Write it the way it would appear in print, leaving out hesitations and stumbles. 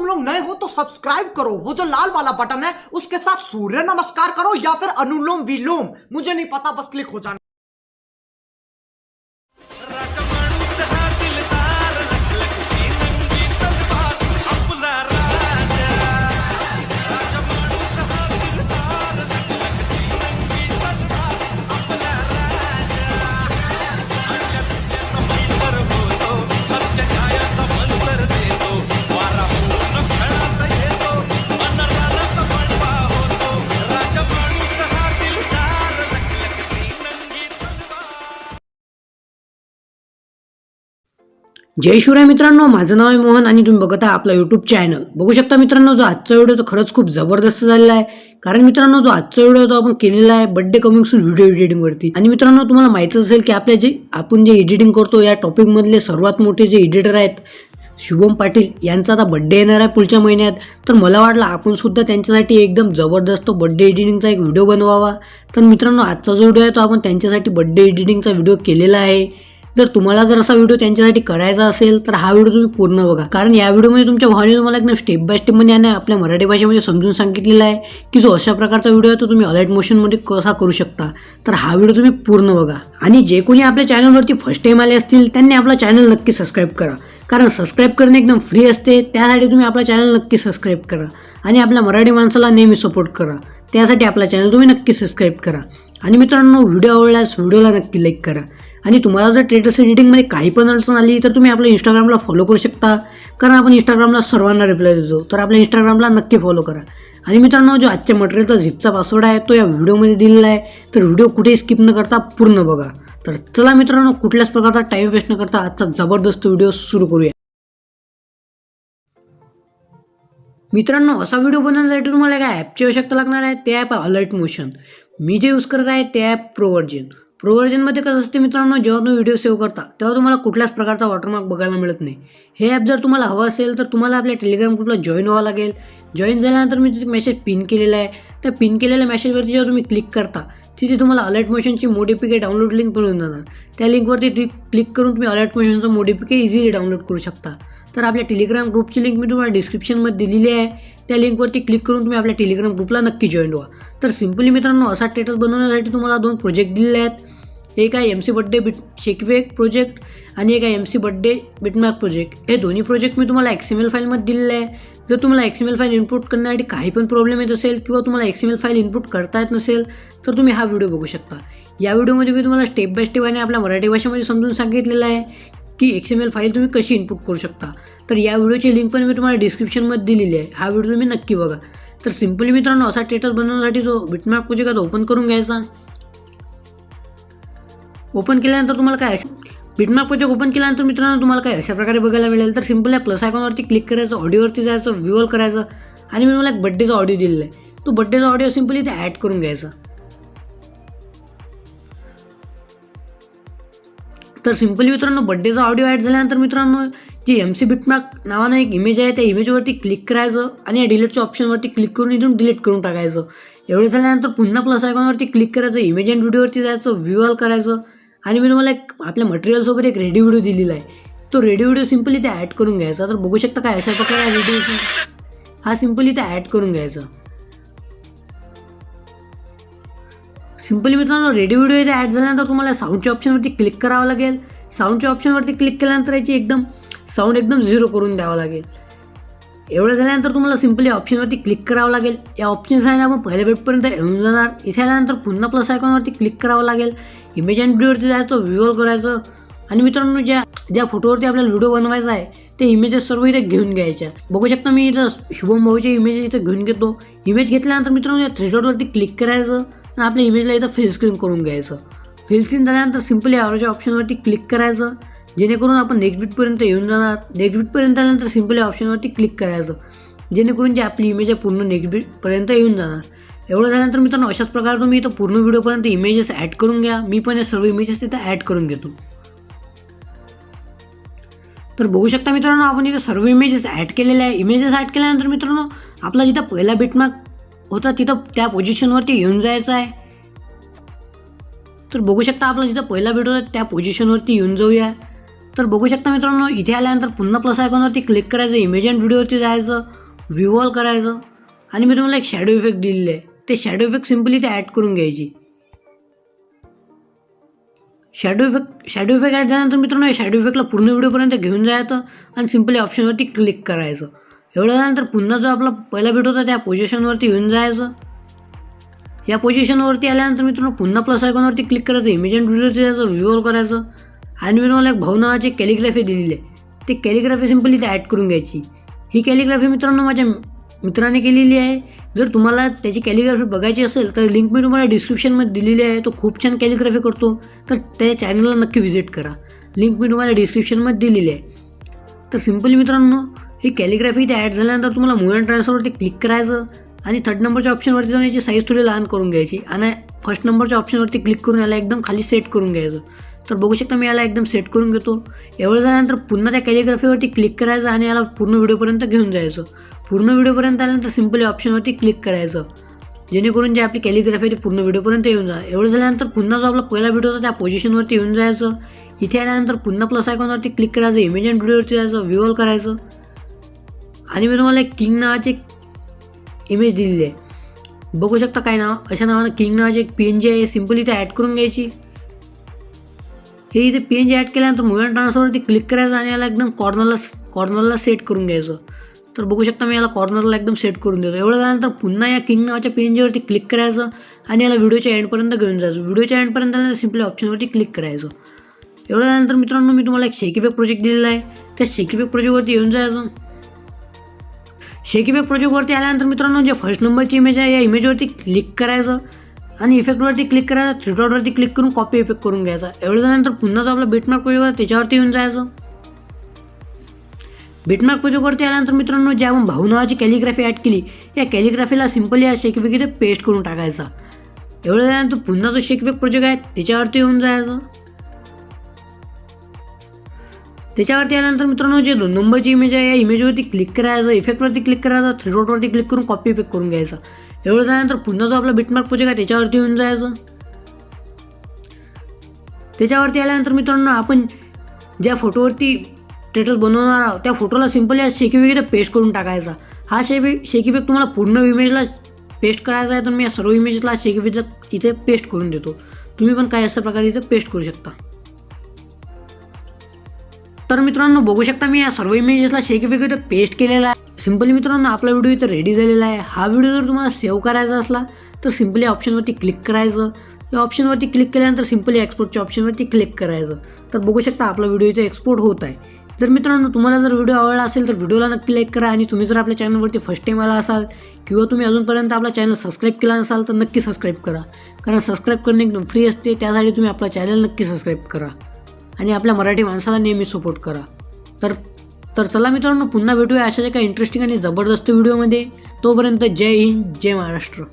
तुम लोग नए हो तो सब्सक्राइब करो, वो जो लाल वाला बटन है उसके साथ सूर्य नमस्कार करो या फिर अनुलोम विलोम, मुझे नहीं पता, बस क्लिक हो जाना। जय शिवराय मित्रांनो, माझं नाव आहे मोहन आणि तुम्ही बघत आहात आपला यूट्यूब चॅनल. बघू शकता मित्रांनो, जो आजचा व्हिडिओ तो खरंच खूप जबरदस्त झालेला आहे. कारण मित्रांनो, जो आजचा व्हिडिओ तो आपण केलेला आहे बर्थडे कमिंग सून व्हिडिओ एडिटिंगवरती. आणि मित्रांनो, तुम्हाला माहितीच असेल की आपण जे एडिटिंग करतो या टॉपिकमधले सर्वात मोठे जे एडिटर आहेत शुभम पाटील यांचा आता बर्थडे येणार आहे पुढच्या महिन्यात. तर मला वाटलं आपण सुद्धा त्यांच्यासाठी एकदम जबरदस्त बर्थडे एडिटिंगचा एक व्हिडिओ बनवावा. तर मित्रांनो, आजचा जो व्हिडिओ आहे तो आपण त्यांच्यासाठी बर्थडे एडिटिंगचा व्हिडिओ केलेला आहे. जर तुम्हाला जर असा व्हिडिओ त्यांच्यासाठी करायचा असेल तर हा व्हिडिओ तुम्ही पूर्ण बघा. कारण या व्हिडिओमध्ये तुमच्या भावाने तुम्हाला एकदम स्टेप बाय स्टेप मध्ये आणि आपल्या मराठी भाषेमध्ये समजून सांगितलेला आहे की जो अशा प्रकारचा व्हिडिओ आहे तो तुम्ही अलाइट मोशनमध्ये कसा करू शकता. तर हा व्हिडिओ तुम्ही पूर्ण बघा. आणि जे कोणी आपल्या चॅनलवरती फर्स्ट टाइम आले असतील त्यांनी आपला चॅनल नक्की सबस्क्राईब करा. कारण सबस्क्राईब करणे एकदम फ्री असते. त्यासाठी तुम्ही आपला चॅनल नक्की सबस्क्राईब करा आणि आपल्या मराठी माणसाला नेहमी सपोर्ट करा. त्यासाठी आपला चॅनल तुम्ही नक्की सबस्क्राईब करा. आणि मित्रांनो, व्हिडिओ आवडल्यास व्हिडिओला नक्की लाईक करा. आणि तुम्हाला जर स्टेटस एडिटिंगमध्ये काही पण अडचण आली तर तुम्ही आपल्या इंस्टाग्रामला फॉलो करू शकता. कारण आपण इंस्टाग्रामला सर्वांना रिप्लाय देतो. तर आपल्या इंस्टाग्रामला नक्की फॉलो करा. आणि मित्रांनो, जो आजच्या मटेरियलचा झिपचा पासवर्ड आहे तो या व्हिडिओमध्ये दिलेला आहे. तर व्हिडिओ कुठेही स्किप न करता पूर्ण बघा. तर चला मित्रांनो, कुठल्याच प्रकारचा टाईम वेस्ट न करता आजचा जबरदस्त व्हिडिओ सुरू करूया. मित्रांनो, असा व्हिडिओ बनवण्यासाठी तुम्हाला एका ॲपची आवश्यकता लागणार आहे. ते ॲप आहे अलाइट मोशन. मी जे यूज करत आहे ते ॲप प्रो व्हर्जनमध्ये कसं असते मित्रांनो, जेव्हा तुम्ही व्हिडिओ सेव्ह करता तेव्हा तुम्हाला कुठल्याच प्रकारचा वॉटरमार्क बघायला मिळत नाही. हे ॲप जर तुम्हाला हवं असेल तर तुम्हाला आपल्या टेलिग्राम ग्रुपला जॉईन व्हावं लागेल. जॉईन झाल्यानंतर मी तिथे मेसेज पिन केलेला आहे. त्या पिन केलेल्या मेसेजवरती जेव्हा तुम्ही क्लिक करता तिथे तुम्हाला अलाइट मोशनची मोडिफिके डाउनलोड लिंक मिळून जाणार. त्या लिंकवरती क्लिक करून तुम्ही अलाइट मोशनचं मोडिफिके इझिली डाउनलोड करू शकता. तर आपल्या टेलिग्राम ग्रुपची लिंक मी तुम्हाला डिस्क्रिप्शनमध्ये दिलेली आहे. त्या लिंकवरती क्लिक करून तुम्ही आपल्या टेलिग्राम ग्रुपला नक्की जॉईन व्हा. तर सिम्पली मित्रांनो, असा स्टेटस बनवण्यासाठी तुम्हाला 2 प्रोजेक्ट दिलेले आहेत. एक आहे MC बर्थडे शेकवेक प्रोजेक्ट आणि एक आहे MC बर्थडे बिटमार्क प्रोजेक्ट. हे दोन्ही प्रोजेक्ट मी तुम्हाला XML फाईलमध्ये दिलेले आहे. जर तुम्हाला XML फाईल इनपुट करण्यासाठी काही पण प्रॉब्लेम येत असेल किंवा तुम्हाला XML फाईल इनपुट करता येत नसेल तर तुम्ही हा व्हिडिओ बघू शकता. या व्हिडिओमध्ये मी तुम्हाला स्टेप बाय स्टेप आणि आपल्या मराठी भाषेमध्ये समजून सांगितलेलं आहे की XML फाईल तुम्ही कशी इनपुट करू शकता. तर या व्हिडिओची लिंक पण मी तुम्हाला डिस्क्रिप्शनमध्ये दिलेली आहे. हा व्हिडिओ तुम्ही नक्की बघा. तर सिम्पली मित्रांनो, असा स्टेटस बनवण्यासाठी जो बिटमार्क प्रोजेक्ट आहे तो ओपन करून घ्यायचा. ओपन केल्यानंतर तुम्हाला काय बिटमार्क प्रोजेक्ट ओपन केल्यानंतर मित्रांनो तुम्हाला काय अशा प्रकारे बघायला मिळेल. तर सिम्पल प्लस आयकॉनवरती क्लिक करायचं, ऑडिओवरती जायचं, व्ह्यूअल करायचं आणि मी तुम्हाला एक बर्थडेचा ऑडिओ दिलेला आहे. तो बर्थडेचा ऑडिओ सिम्पली ते ॲड करून घ्यायचा. तर सिम्पली मित्रांनो, बर्थडेचा ऑडिओ ॲड झाल्यानंतर मित्रांनो, जी MC बिटमार्क नावानं एक इमेज आहे त्या इमेजवरती क्लिक करायचं आणि या डिलीटच्या ऑप्शनवरती क्लिक करून इथून डिलीट करून टाकायचं. एवढं झाल्यानंतर पुन्हा प्लस आयकॉनवरती क्लिक करायचं, इमेज अँड व्हिडिओवरती जायचं, व्ह्यूअल करायचं आणि मी तुम्हाला एक आपल्या मटेरियलसोबत एक रेडी व्हिडिओ दिलेला आहे. तो रेडी व्हिडिओ सिम्पली ते ॲड करून घ्यायचा. तर बघू शकता काय अशा प्रकारे व्हिडिओ हा सिम्पली ते ॲड करून घ्यायचा. सिम्पली मित्रांनो, रेडी व्हिडिओ इथे ॲड झाल्यानंतर तुम्हाला साऊंडच्या ऑप्शनवरती क्लिक करावं लागेल. साऊंडच्या ऑप्शनवरती क्लिक केल्यानंतर याची साऊंड एकदम 0 करून द्यावं लागेल. एवढं झाल्यानंतर तुम्हाला सिम्पली ऑप्शनवरती क्लिक करावं लागेल. या ऑप्शन्स आहे आपण पहिल्या बेटपर्यंत येऊन जाणार. इथे आल्यानंतर पुन्हा प्लस आयकॉनवरती क्लिक करावं लागेल. इमेज अँड व्हिडिओवरती जायचं, व्ह्यूअल करायचं आणि मित्रांनो, ज्या फोटोवरती आपल्याला व्हिडिओ बनवायचा आहे ते इमेजेस सर्व इथे घेऊन घ्यायच्या. बघू शकता मी इथं शुभम भाऊचे इमेजेस इथे घेऊन घेतो. इमेज घेतल्यानंतर मित्रांनो या 3 डॉटवरती क्लिक करायचं आणि आपल्या इमेजला इथं फिल स्क्रीन करून घ्यायचं. फिल स्क्रीन झाल्यानंतर सिम्पली ॲव्हरेजच्या ऑप्शनवरती क्लिक करायचं जेणेकरून आपण नेक्स्ट बीटपर्यंत येऊन जाणार. नेक्स्ट बीटपर्यंत आल्यानंतर सिम्पली ऑप्शनवरती क्लिक करायचं जेणेकरून जी आपली इमेज आहे पूर्ण नेक्स्ट बीटपर्यंत येऊन जाणार. एवढं झाल्यानंतर मित्रांनो, अशाच प्रकारे तुम्ही इथं पूर्ण व्हिडिओपर्यंत इमेजेस ॲड करून घ्या. मी पण या सर्व इमेजेस तिथं ॲड करून घेतो. तर बघू शकता मित्रांनो, आपण इथं सर्व इमेजेस ॲड केलेले आहे. इमेजेस ॲड केल्यानंतर मित्रांनो, आपला जिथं पहिला बिटमार्क होता तिथं त्या पोझिशनवरती येऊन जायचं आहे. तर बघू शकता आपला जिथं पहिला बिट होता त्या पोझिशनवरती येऊन जाऊया. तर बघू शकता मित्रांनो, इथे आल्यानंतर पुन्हा प्लस आयकॉनवरती क्लिक करायचं, इमेज अँड व्हिडिओवरती जायचं, व्ह्यू ऑल करायचं आणि मी तुम्हाला एक शॅडो इफेक्ट दिलेले आहे, ते शॅडो इफेक्ट सिम्पली ते ॲड करून घ्यायची. शॅडो इफेक्ट ॲड झाल्यानंतर मित्रांनो, या शॅडो इफेक्टला पूर्ण व्हिडिओपर्यंत घेऊन जायचं आणि सिम्पली ऑप्शनवरती क्लिक करायचं. एवढं झाल्यानंतर पुन्हा जो आपला पहिला व्हिडिओ होता त्या पोझिशनवरती येऊन जायचं. या पोझिशनवरती आल्यानंतर मित्रांनो पुन्हा प्लस आयकॉनवरती क्लिक करायचं, इमेज अँड व्हिडिओवरती जायचं, व्ह्यू ऑल करायचं आणि मी तुम्हाला एक भाऊ नावाची कॅलिग्राफी दिलेली आहे, ते कॅलिग्राफी सिम्पली ते ॲड करून घ्यायची. ही कॅलिग्राफी मित्रांनो माझ्या मित्राने केलेली आहे. जर तुम्हाला त्याची कॅलिग्राफी बघायची असेल तर लिंक मी तुम्हाला डिस्क्रिप्शनमध्ये दिलेली आहे. तो खूप छान कॅलिग्राफी करतो, तर त्या चॅनलला नक्की व्हिजिट करा. लिंक मी तुम्हाला डिस्क्रिप्शनमध्ये दिलेली आहे. तर सिम्पली मित्रांनो ही कॅलिग्राफी इथे ॲड झाल्यानंतर तुम्हाला मूव्ह अँड ट्रान्सफरवरती क्लिक करायचं आणि 3rd नंबरच्या ऑप्शनवरती जाऊन याची साईज थोडी लहान करून घ्यायची आणि 1st नंबरच्या ऑप्शनवरती क्लिक करून याला एकदम खाली सेट करून घ्यायचं. तर बघू शकता मी याला एकदम सेट करून घेतो. एवढं झाल्यानंतर पुन्हा त्या कॅलिग्राफीवरती क्लिक करायचं आणि याला पूर्ण व्हिडिओपर्यंत घेऊन जायचं. पूर्ण व्हिडिओपर्यंत आल्यानंतर सिम्पली ऑप्शनवरती क्लिक करायचं, जेणेकरून जे आपली कॅलिग्राफी ती पूर्ण व्हिडिओपर्यंत येऊन जा. एवढं झाल्यानंतर पुन्हा जो आपला पहिला व्हिडिओ होता त्या पोझिशनवरती येऊन जायचं. इथे आल्यानंतर पुन्हा प्लस आयकॉनवरती क्लिक करायचं, इमेज अँड व्हिडिओवरती जायचं, व्ह्यू ऑल करायचं आणि मी तुम्हाला एक किंग नावाची इमेज दिलेली आहे. बघू शकता काय नाव, अशा नावानं किंग नावाची एक PNG आहे, सिम्पली ते ॲड करून घ्यायची. हे इथे PNG ॲड केल्यानंतर मूव्ह अँड ट्रान्सफरवरती क्लिक करायचं आणि याला एकदम कॉर्नरला सेट करून घ्यायचं. तर बघू शकता मी याला कॉर्नरला एकदम सेट करून देतो. एवढं झाल्यानंतर पुन्हा या किंग नावाच्या PNGवरती क्लिक करायचं आणि याला व्हिडिओच्या एंडपर्यंत घेऊन जायचं. व्हिडिओच्या एंडपर्यंत आल्यानंतर सिम्पली ऑप्शनवरती क्लिक करायचं. एवढं झाल्यानंतर मित्रांनो मी तुम्हाला एक शेक इफेक्ट प्रोजेक्ट दिलेला आहे, त्या शेक इफेक्ट प्रोजेक्टवरती येऊन जायचं. शेक इफेक्ट प्रोजेक्टवरती आल्यानंतर मित्रांनो जे 1st नंबरची इमेज आहे या इमेजवरती क्लिक करायचं आणि इफेक्टवरती क्लिक करायचं, 3 डॉटवरती क्लिक करून कॉपी इफेक्ट करून घ्यायचा. एवढं झाल्यानंतर पुन्हा जो आपला बिटमार्क प्रोजेक्ट आहे त्याच्यावरती येऊन जायचं. बिटमार्क प्रोजेक्टवरती आल्यानंतर मित्रांनो जे आपण भाऊ नावाची कॅलिग्राफी ॲड केली या कॅलिग्राफीला सिम्पली या शेक इफेक्ट इथे पेस्ट करून टाकायचा. एवढं झाल्यानंतर पुन्हा जो शेक इफेक्ट प्रोजेक्ट आहे त्याच्यावरती येऊन जायचं. त्याच्यावरती आल्यानंतर मित्रांनो जे 2 नंबरची इमेज आहे या इमेजवरती क्लिक करायचं, इफेक्टवरती क्लिक करायचं, 3 डॉटवरती क्लिक करून कॉपी इफेक्ट करून घ्यायचा. एवढं झाल्यानंतर पुन्हा जो आपला बिटमार्क प्रोजेक्ट आहे त्याच्यावरती येऊन जायचं. त्याच्यावरती आल्यानंतर मित्रांनो आपण ज्या फोटोवरती स्टेटस बनवणार आहोत त्या फोटोला सिम्पली या शेक इफेक्ट इथे पेस्ट करून टाकायचा. हा शेक इफेक्ट तुम्हाला पूर्ण इमेजला पेस्ट करायचा आहे, तर मी या सर्व इमेजला शेक इफेक्ट इथे पेस्ट करून देतो. तुम्ही पण काही अशा प्रकारे इथे पेस्ट करू शकता. तर मित्रांनो बघू शकता मी या सर्व इमेजेसला शेक इफेक्ट इथे पेस्ट केलेला आहे. सिम्पली मित्रांनो आपला व्हिडिओ इथे रेडी झालेला आहे. हा व्हिडिओ जर तुम्हाला सेव्ह करायचा असला तर सिम्पली ऑप्शनवरती क्लिक करायचं. या ऑप्शनवरती क्लिक केल्यानंतर सिम्पली एक्सपोर्टच्या ऑप्शनवरती क्लिक करायचं. तर बघू शकता आपला व्हिडिओ इथे एक्सपोर्ट होत आहे. जर मित्रांनो तुम्हाला जर व्हिडिओ आवडला असेल तर व्हिडिओला नक्की लाईक करा आणि तुम्ही जर आपल्या चॅनलवरती फर्स्ट टाईम आला असाल किंवा तुम्ही अजूनपर्यंत आपला चॅनल सबस्क्राईब केला नसाल तर नक्की सबस्क्राईब करा, कारण सबस्क्राईब करणे एकदम फ्री असते. त्यासाठी तुम्ही आपला चॅनल नक्की सबस्क्राईब करा आणि आपल्या मराठी माणसाला नेहमी सपोर्ट करा. तर चला मित्रांनो पुन्हा भेटूया अशाच एका इंटरेस्टिंग आणि जबरदस्त व्हिडिओमध्ये. तोपर्यंत जय हिंद, जय महाराष्ट्र.